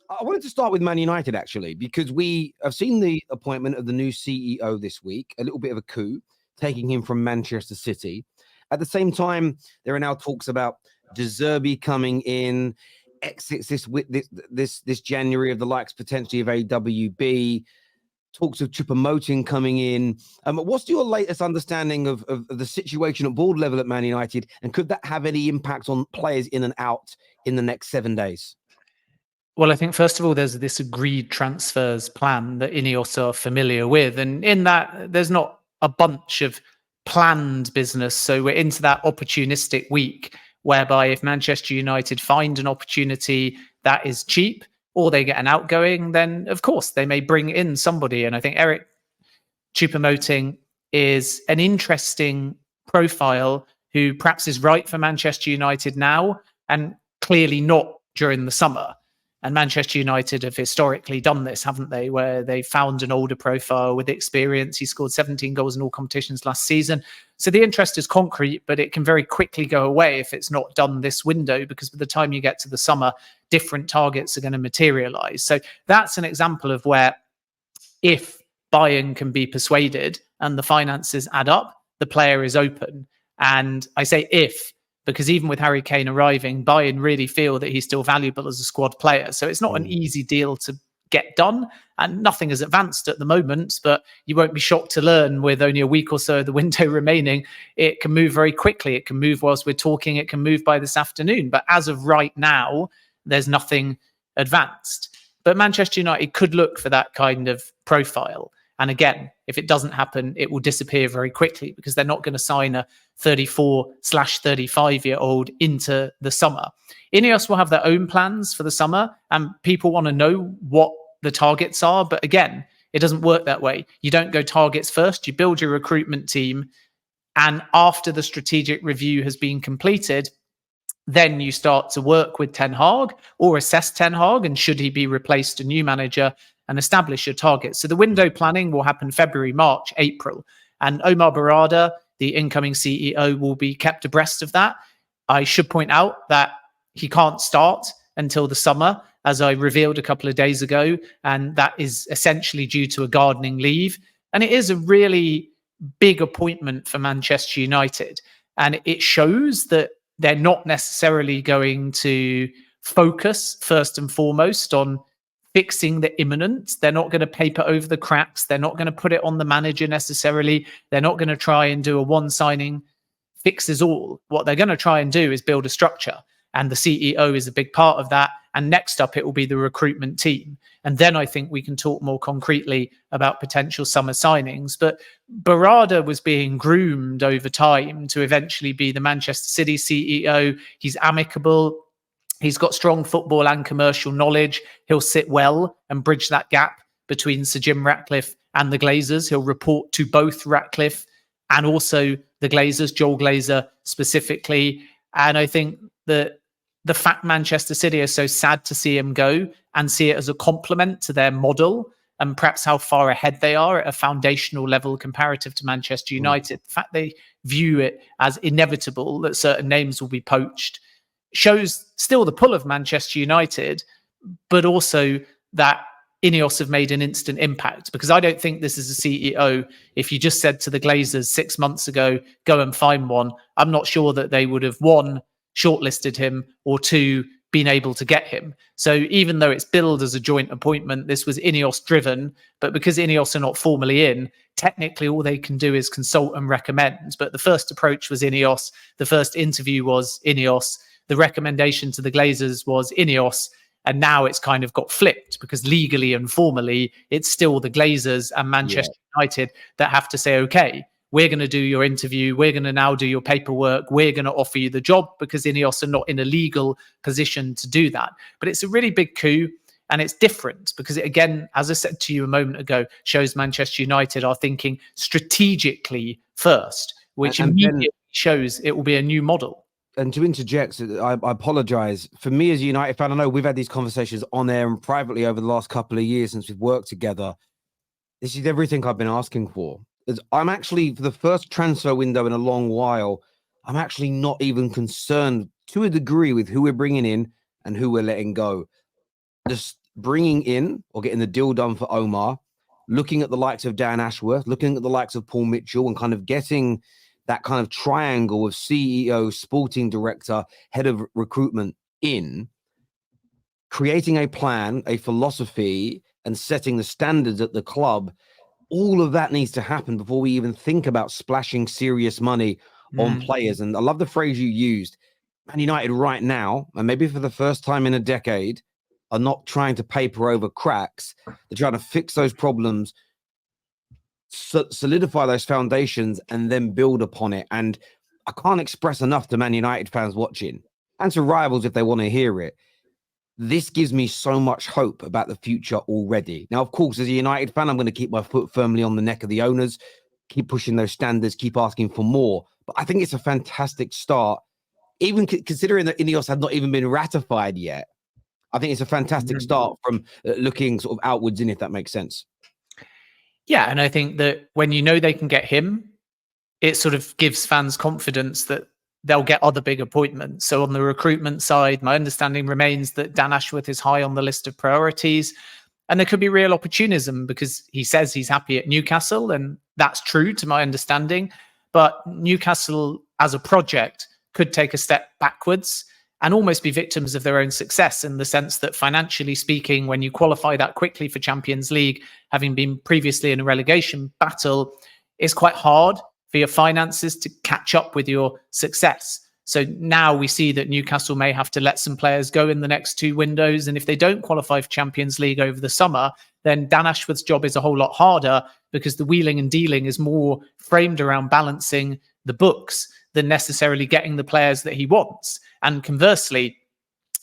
I wanted to start with Man United, actually, because we have seen the appointment of the new CEO this week, a little bit of a coup, taking him from Manchester City. At the same time, there are now talks about De Zerbi coming in, exits this January of the likes potentially of AWB, talks of Choupo-Moting coming in. What's your latest understanding of the situation at board level at Man United, and could that have any impact on players in and out in the next 7 days? Well, I think first of all, there's this agreed transfers plan that INEOS are familiar with. And in that, there's not a bunch of planned business. So we're into that opportunistic week whereby if Manchester United find an opportunity that is cheap or they get an outgoing, then of course they may bring in somebody. And I think Eric Choupo-Moting is an interesting profile who perhaps is right for Manchester United now and clearly not during the summer. And Manchester United have historically done this, haven't they? Where they found an older profile with experience. He scored 17 goals in all competitions last season. So the interest is concrete, but it can very quickly go away if it's not done this window, because by the time you get to the summer, different targets are going to materialize. So that's an example of where if Bayern can be persuaded and the finances add up, the player is open. And I say if, because even with Harry Kane arriving, Bayern really feel that he's still valuable as a squad player. So it's not an easy deal to get done, and nothing has advanced at the moment, but you won't be shocked to learn with only a week or so of the window remaining, it can move very quickly. It can move whilst we're talking. It can move by this afternoon. But as of right now, there's nothing advanced. But Manchester United could look for that kind of profile. And again, if it doesn't happen, it will disappear very quickly because they're not going to sign a 34/35-year-old into the summer. INEOS will have their own plans for the summer and people want to know what the targets are. But again, it doesn't work that way. You don't go targets first. You build your recruitment team. And after the strategic review has been completed, then you start to work with Ten Hag or assess Ten Hag and should he be replaced a new manager and establish your targets. So the window planning will happen February, March, April. And Omar Berrada, the incoming CEO, will be kept abreast of that. I should point out that he can't start until the summer, as I revealed a couple of days ago. And that is essentially due to a gardening leave. And it is a really big appointment for Manchester United. And it shows that they're not necessarily going to focus first and foremost on fixing the imminent. They're not going to paper over the cracks. They're not going to put it on the manager necessarily. They're not going to try and do a one signing fixes all. What they're going to try and do is build a structure. And the CEO is a big part of that. And next up, it will be the recruitment team. And then I think we can talk more concretely about potential summer signings. But Berrada was being groomed over time to eventually be the Manchester City CEO. He's amicable. He's got strong football and commercial knowledge. He'll sit well and bridge that gap between Sir Jim Ratcliffe and the Glazers. He'll report to both Ratcliffe and also the Glazers, Joel Glazer specifically. And I think that the fact Manchester City are so sad to see him go and see it as a compliment to their model and perhaps how far ahead they are at a foundational level comparative to Manchester United. The fact they view it as inevitable that certain names will be poached shows still the pull of Manchester United, but also that INEOS have made an instant impact. Because I don't think this is a CEO, if you just said to the Glazers 6 months ago, go and find one, I'm not sure that they would have, one, shortlisted him, or two, been able to get him. So even though it's billed as a joint appointment, this was INEOS driven, but because INEOS are not formally in, technically all they can do is consult and recommend. But the first approach was INEOS. The first interview was INEOS. The recommendation to the Glazers was INEOS. And now it's kind of got flipped because legally and formally, it's still the Glazers and Manchester United that have to say, okay, we're going to do your interview. We're going to now do your paperwork. We're going to offer you the job because INEOS are not in a legal position to do that. But it's a really big coup and it's different because it, again, as I said to you a moment ago, shows Manchester United are thinking strategically first, which immediately shows it will be a new model. And to interject, I apologize. For me as a United fan, I know we've had these conversations on air and privately over the last couple of years since we've worked together. This is everything I've been asking for. I'm actually, for the first transfer window in a long while, I'm actually not even concerned to a degree with who we're bringing in and who we're letting go. Just bringing in or getting the deal done for Omar, looking at the likes of Dan Ashworth, looking at the likes of Paul Mitchell, and kind of getting that kind of triangle of CEO, sporting director, head of recruitment in, creating a plan, a philosophy, and setting the standards at the club. All of that needs to happen before we even think about splashing serious money on players. And I love the phrase you used. Man United right now, and maybe for the first time in a decade, are not trying to paper over cracks. They're trying to fix those problems, solidify those foundations, and then build upon it. And I can't express enough to Man United fans watching, and to rivals if they want to hear it. This gives me so much hope about the future already. Now, of course, as a United fan, I'm going to keep my foot firmly on the neck of the owners, keep pushing those standards, keep asking for more. But I think it's a fantastic start, even considering that INEOS had not even been ratified yet. I think it's a fantastic start from looking sort of outwards in, if that makes sense. Yeah, and I think that when you know they can get him, it sort of gives fans confidence that they'll get other big appointments. So on the recruitment side, my understanding remains that Dan Ashworth is high on the list of priorities. And there could be real opportunism because he says he's happy at Newcastle, and that's true to my understanding. But Newcastle as a project could take a step backwards and almost be victims of their own success, in the sense that financially speaking, when you qualify that quickly for Champions League, having been previously in a relegation battle, it's quite hard for your finances to catch up with your success. So now we see that Newcastle may have to let some players go in the next two windows. And if they don't qualify for Champions League over the summer, then Dan Ashworth's job is a whole lot harder, because the wheeling and dealing is more framed around balancing the books than necessarily getting the players that he wants. And conversely,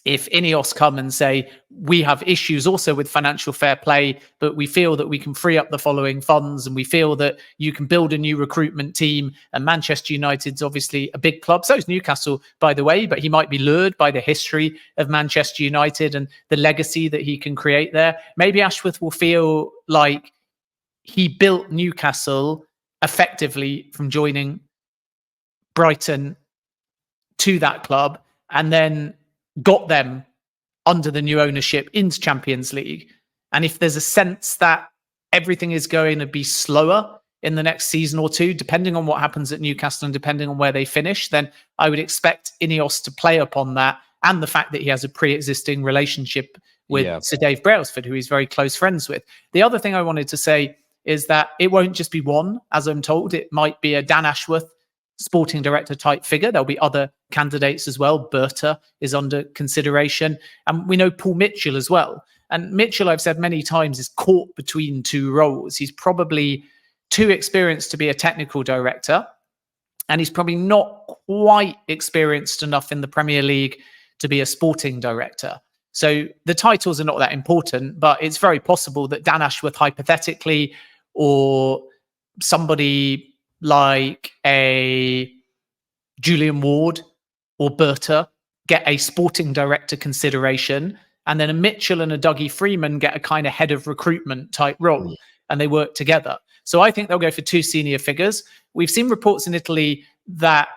if INEOS come and say, we have issues also with financial fair play, but we feel that we can free up the following funds, and we feel that you can build a new recruitment team, and Manchester United's obviously a big club. So is Newcastle, by the way, but he might be lured by the history of Manchester United and the legacy that he can create there. Maybe Ashworth will feel like he built Newcastle effectively from joining Brighton to that club, and then got them under the new ownership into Champions League. And if there's a sense that everything is going to be slower in the next season or two, depending on what happens at Newcastle and depending on where they finish, then I would expect INEOS to play upon that, and the fact that he has a pre-existing relationship with Sir Dave Brailsford, who he's very close friends with. The other thing I wanted to say is that it won't just be one, as I'm told. It might be a Dan Ashworth sporting director type figure. There'll be other candidates as well. Berta is under consideration. And we know Paul Mitchell as well. And Mitchell, I've said many times, is caught between two roles. He's probably too experienced to be a technical director, and he's probably not quite experienced enough in the Premier League to be a sporting director. So the titles are not that important, but it's very possible that Dan Ashworth, hypothetically, or somebody like a Julian Ward or Berta get a sporting director consideration, and then a Mitchell and a Dougie Freeman get a kind of head of recruitment type role, and they work together. So I think they'll go for two senior figures. We've seen reports in Italy that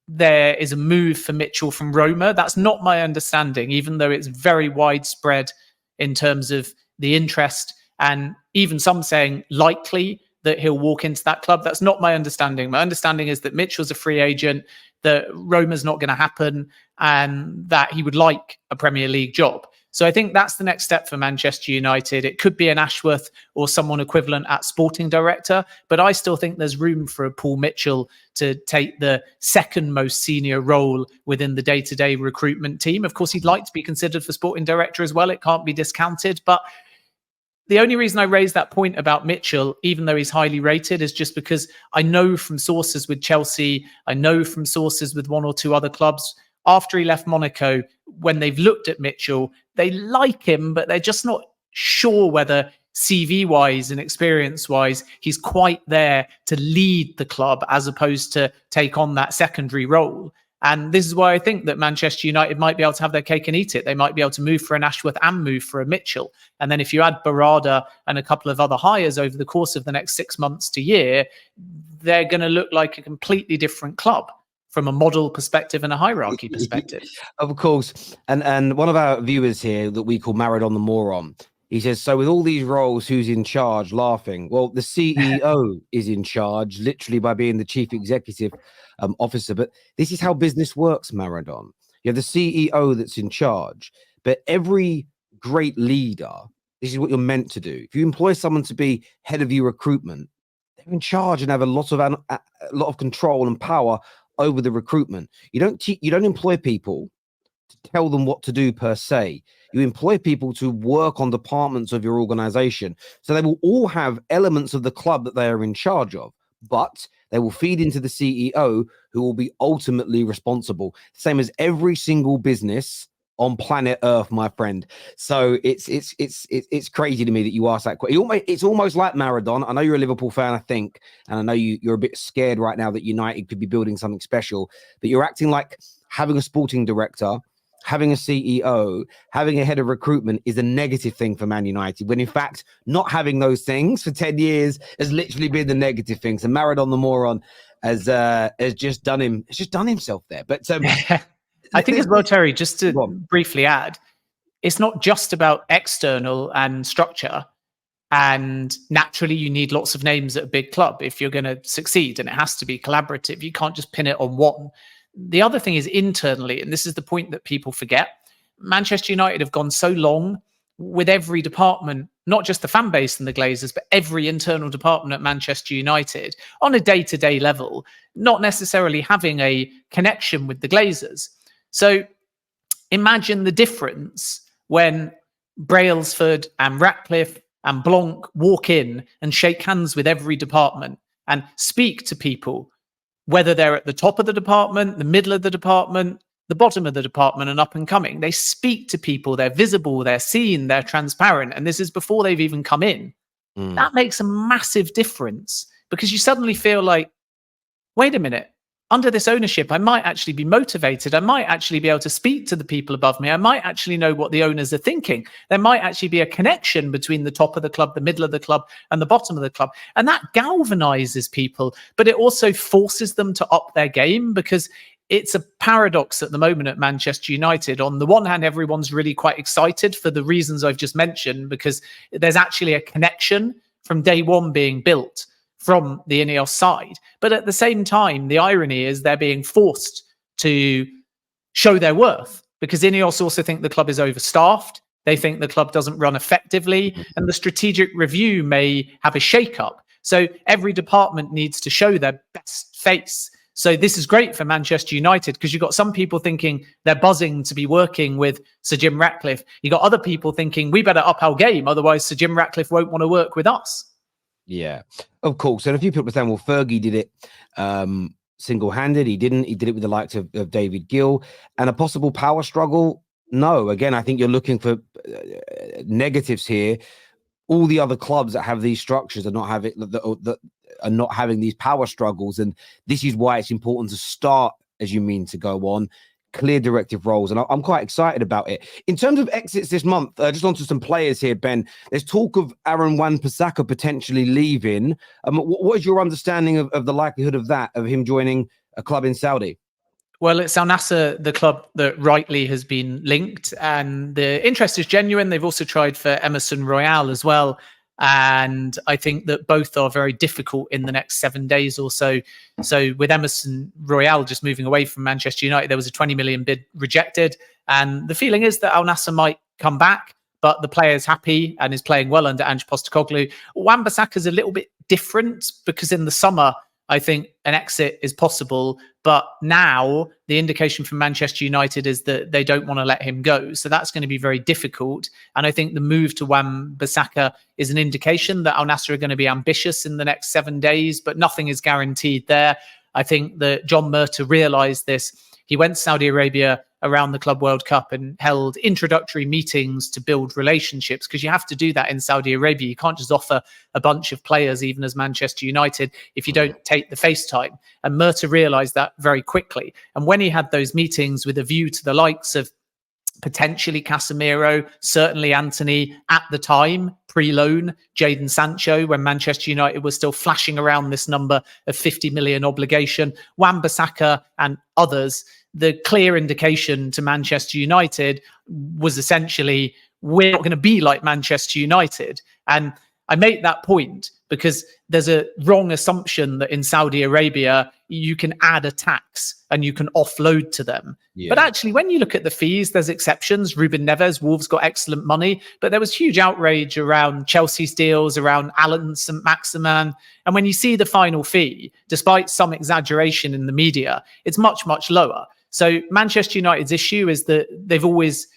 there is a move for Mitchell from Roma. That's not my understanding, even though it's very widespread in terms of the interest, and even some saying likely that he'll walk into that club. That's not my understanding. My understanding is that Mitchell's a free agent, that Roma's not going to happen, and that he would like a Premier League job. So I think that's the next step for Manchester United. It could be an Ashworth or someone equivalent at sporting director, but I still think there's room for a Paul Mitchell to take the second most senior role within the day-to-day recruitment team. Of course, he'd like to be considered for sporting director as well. It can't be discounted, but the only reason I raise that point about Mitchell, even though he's highly rated, is just because I know from sources with Chelsea, I know from sources with one or two other clubs, after he left Monaco, when they've looked at Mitchell, they like him, but they're just not sure whether CV-wise and experience-wise, he's quite there to lead the club as opposed to take on that secondary role. And this is why I think that Manchester United might be able to have their cake and eat it. They might be able to move for an Ashworth and move for a Mitchell. And then if you add Berrada and a couple of other hires over the course of the next 6 months to year, they're going to look like a completely different club. from a model perspective and a hierarchy perspective. Of course. And one of our viewers here that we call Maradon the Moron, he says, so with all these roles, who's in charge? Laughing. Well, the CEO is in charge, literally by being the chief executive officer. But this is how business works, Maradon. You have the CEO that's in charge, but every great leader, this is what you're meant to do. If you employ someone to be head of your recruitment, they're in charge and have a lot of control and power over the recruitment. You don't employ people to tell them what to do per se. You employ people to work on departments of your organization. So they will all have elements of the club that they are in charge of, but they will feed into the CEO, who will be ultimately responsible. Same as every single business on planet Earth, my friend. So it's crazy to me that you asked that question. It's almost like Maradon. I know you're a Liverpool fan, I think, and I know you're a bit scared right now that United could be building something special, but you're acting like having a sporting director, having a CEO, having a head of recruitment is a negative thing for Man United, when in fact not having those things for 10 years has literally been the negative thing. So Maradon the Moron has just done himself there. But I think as well, Terry, just to briefly add, it's not just about external and structure. And naturally, you need lots of names at a big club if you're going to succeed, and it has to be collaborative. You can't just pin it on one. The other thing is internally, and this is the point that people forget. Manchester United have gone so long with every department, not just the fan base and the Glazers, but every internal department at Manchester United on a day-to-day level, not necessarily having a connection with the Glazers. So imagine the difference when Brailsford and Ratcliffe and Blanc walk in and shake hands with every department and speak to people, whether they're at the top of the department, the middle of the department, the bottom of the department, and up and coming. They speak to people, they're visible, they're seen, they're transparent. And this is before they've even come in. That makes a massive difference, because you suddenly feel like, wait a minute, under this ownership, I might actually be motivated. I might actually be able to speak to the people above me. I might actually know what the owners are thinking. There might actually be a connection between the top of the club, the middle of the club, and the bottom of the club. And that galvanizes people, but it also forces them to up their game, because it's a paradox at the moment at Manchester United. On the one hand, everyone's really quite excited for the reasons I've just mentioned, because there's actually a connection from day one being built from the INEOS side. But at the same time, the irony is they're being forced to show their worth, because INEOS also think the club is overstaffed. They think the club doesn't run effectively, and the strategic review may have a shake-up. So every department needs to show their best face. So this is great for Manchester United, because you've got some people thinking they're buzzing to be working with Sir Jim Ratcliffe. You've got other people thinking we better up our game, otherwise Sir Jim Ratcliffe won't want to work with us. Yeah, of course. And a few people are saying, well, Fergie did it single-handed. He didn't. He did it with the likes of David Gill. And a possible power struggle? No. Again, I think you're looking for negatives here. All the other clubs that have these structures are not having these power struggles. And this is why it's important to start as you mean to go on. Clear directive roles, and I'm quite excited about it. In terms of exits this month, just onto some players here, Ben. There's talk of Aaron Wan-Bissaka potentially leaving. What is your understanding of the likelihood of that, of him joining a club in Saudi? Well, it's Al Nassr, the club that rightly has been linked, and the interest is genuine. They've also tried for Emerson Royale as well. And I think that both are very difficult in the next 7 days or so. So with Emerson Royale just moving away from Manchester United, there was a 20 million bid rejected. And the feeling is that Al Nassr might come back, but the player is happy and is playing well under Ange Postecoglou. Wan-Bissaka is a little bit different, because in the summer, I think an exit is possible. But now the indication from Manchester United is that they don't want to let him go. So that's going to be very difficult. And I think the move to Wan-Bissaka is an indication that Al Nassr are going to be ambitious in the next 7 days, but nothing is guaranteed there. I think that John Murtough realised this. He went to Saudi Arabia around the Club World Cup and held introductory meetings to build relationships, because you have to do that in Saudi Arabia. You can't just offer a bunch of players, even as Manchester United, if you don't take the FaceTime. And Murtough realised that very quickly. And when he had those meetings with a view to the likes of potentially Casemiro, certainly Anthony at the time, pre-loan, Jadon Sancho, when Manchester United was still flashing around this number of 50 million obligation, Wan-Bissaka and others. The clear indication to Manchester United was essentially, we're not going to be like Manchester United. And I make that point because there's a wrong assumption that in Saudi Arabia, you can add a tax and you can offload to them. Yeah. But actually, when you look at the fees, there's exceptions. Ruben Neves, Wolves got excellent money, but there was huge outrage around Chelsea's deals, around Alan St. Maximin. And when you see the final fee, despite some exaggeration in the media, it's much, much lower. So Manchester United's issue is that they've always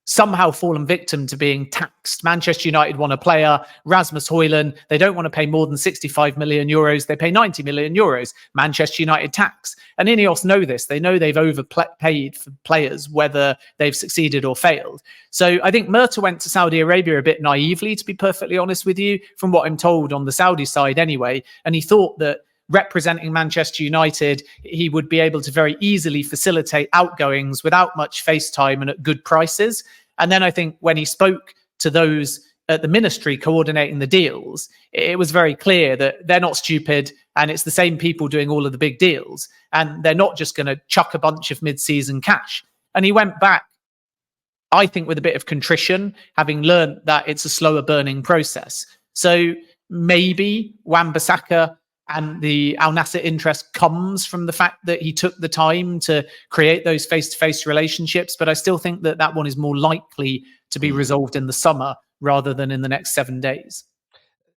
somehow fallen victim to being taxed. Manchester United want a player, Rasmus Højlund. They don't want to pay more than 65 million euros. They pay 90 million euros. Manchester United tax. And INEOS know this. They know they've overpaid for players, whether they've succeeded or failed. So I think Murta went to Saudi Arabia a bit naively, to be perfectly honest with you, from what I'm told on the Saudi side anyway. And he thought that representing Manchester United, he would be able to very easily facilitate outgoings without much FaceTime and at good prices. And then I think when he spoke to those at the ministry coordinating the deals, it was very clear that they're not stupid and it's the same people doing all of the big deals. And they're not just going to chuck a bunch of mid-season cash. And he went back, I think, with a bit of contrition, having learned that it's a slower burning process. So maybe Wan-Bissaka and the Al Nassr interest comes from the fact that he took the time to create those face-to-face relationships. But I still think that that one is more likely to be resolved in the summer rather than in the next 7 days.